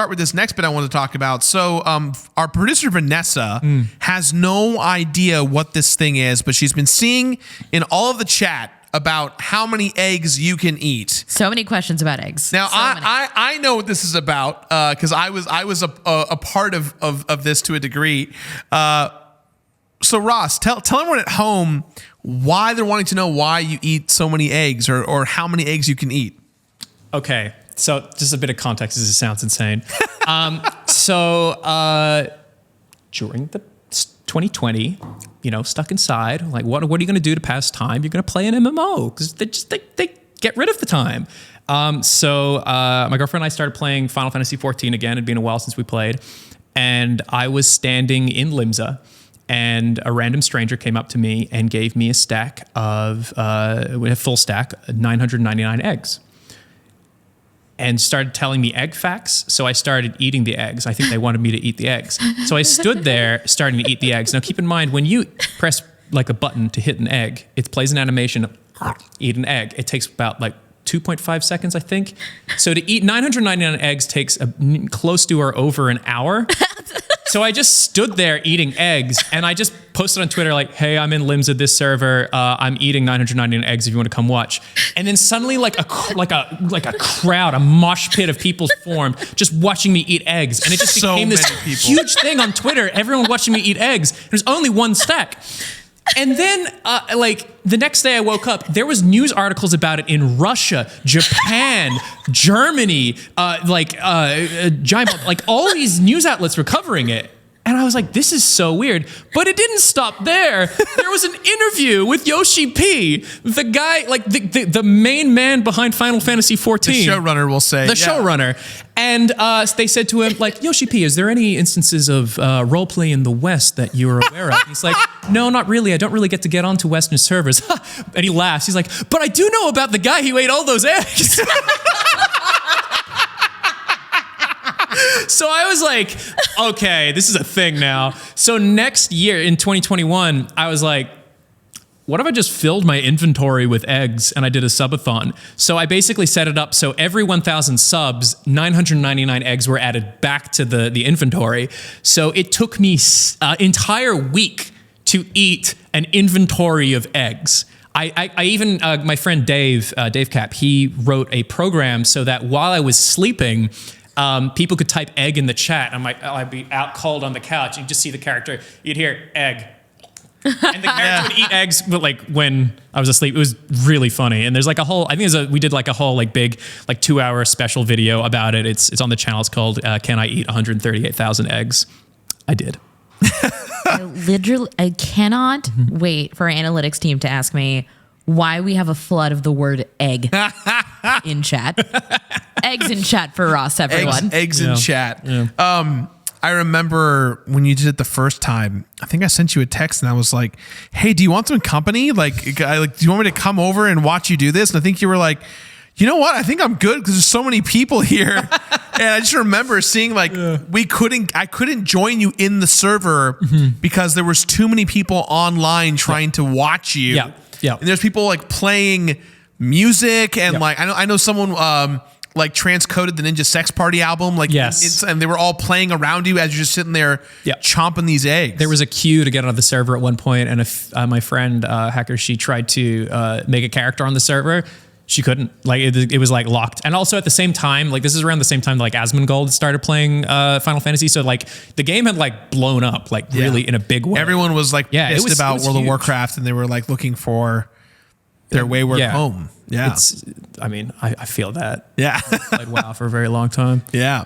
start with this next bit I want to talk about. So our producer Vanessa has no idea what this thing is, but she's been seeing in all of the chat about how many eggs you can eat. So many questions about eggs. Now I know what this is about because I was a part of this to a degree. So Ross, tell everyone at home why they're wanting to know why you eat so many eggs or how many eggs you can eat. Okay, so just a bit of context as it sounds insane. During the 2020, stuck inside, like what are you going to do to pass time? You're going to play an MMO because they get rid of the time. So my girlfriend and I started playing Final Fantasy XIV again. It'd been a while since we played. And I was standing in Limsa, and a random stranger came up to me and gave me a stack of, a full stack, 999 eggs. And started telling me egg facts. So I started eating the eggs. I think they wanted me to eat the eggs. So I stood there starting to eat the eggs. Now keep in mind, when you press like a button to hit an egg, it plays an animation of eat an egg. It takes about like 2.5 seconds, I think. So to eat 999 eggs takes close to or over an hour. So I just stood there eating eggs, and I just posted on Twitter like, "Hey, I'm in Limsa, this server. I'm eating 999 eggs. If you want to come watch." And then suddenly, like a crowd, a mosh pit of people formed, just watching me eat eggs, and it just became this huge thing on Twitter. Everyone watching me eat eggs. There's only one stack. And then, the next day I woke up, there was news articles about it in Russia, Japan, Germany, Giant, all these news outlets were covering it. And I was like, this is so weird. But it didn't stop there. There was an interview with Yoshi P, the guy, the main man behind Final Fantasy XIV. The showrunner, we'll say. The showrunner. And they said to him, Yoshi P, is there any instances of roleplay in the West that you're aware of? And he's like, no, not really. I don't really get to get onto Western servers. And he laughs. He's like, but I do know about the guy who ate all those eggs. So I was like, okay, this is a thing now. So next year in 2021, I was like, what if I just filled my inventory with eggs and I did a subathon? So I basically set it up so every 1,000 subs, 999 eggs were added back to the inventory. So it took me an entire week to eat an inventory of eggs. I even, my friend Dave Cap, he wrote a program so that while I was sleeping, people could type egg in the chat. I'd be out cold on the couch. You just see the character. You'd hear egg. And the character would eat eggs, but when I was asleep, it was really funny. And there's a whole, we did a whole big 2-hour special video about it. It's on the channel. It's called Can I Eat 138,000 Eggs? I did. I cannot wait for our analytics team to ask me why we have a flood of the word egg in chat. Eggs in chat for Ross, everyone. Eggs in chat. Yeah. I remember when you did it the first time, I think I sent you a text and I was like, hey, do you want some company? Do you want me to come over and watch you do this? And I think you were like, you know what? I think I'm good because there's so many people here. And I just remember seeing I couldn't join you in the server because there was too many people online trying to watch you. Yeah. Yeah. And there's people playing music and I know someone transcoded the Ninja Sex Party album. Yes. And they were all playing around you as you're just sitting there chomping these eggs. There was a queue to get on the server at one point, and my friend Hacker, she tried to make a character on the server. She couldn't. It was locked. And also at the same time, this is around the same time Asmongold started playing Final Fantasy. So the game had blown up really in a big way. Everyone was pissed about World of Warcraft, and they were looking for their wayward home. Yeah. I feel that. Yeah. I played WoW for a very long time. Yeah.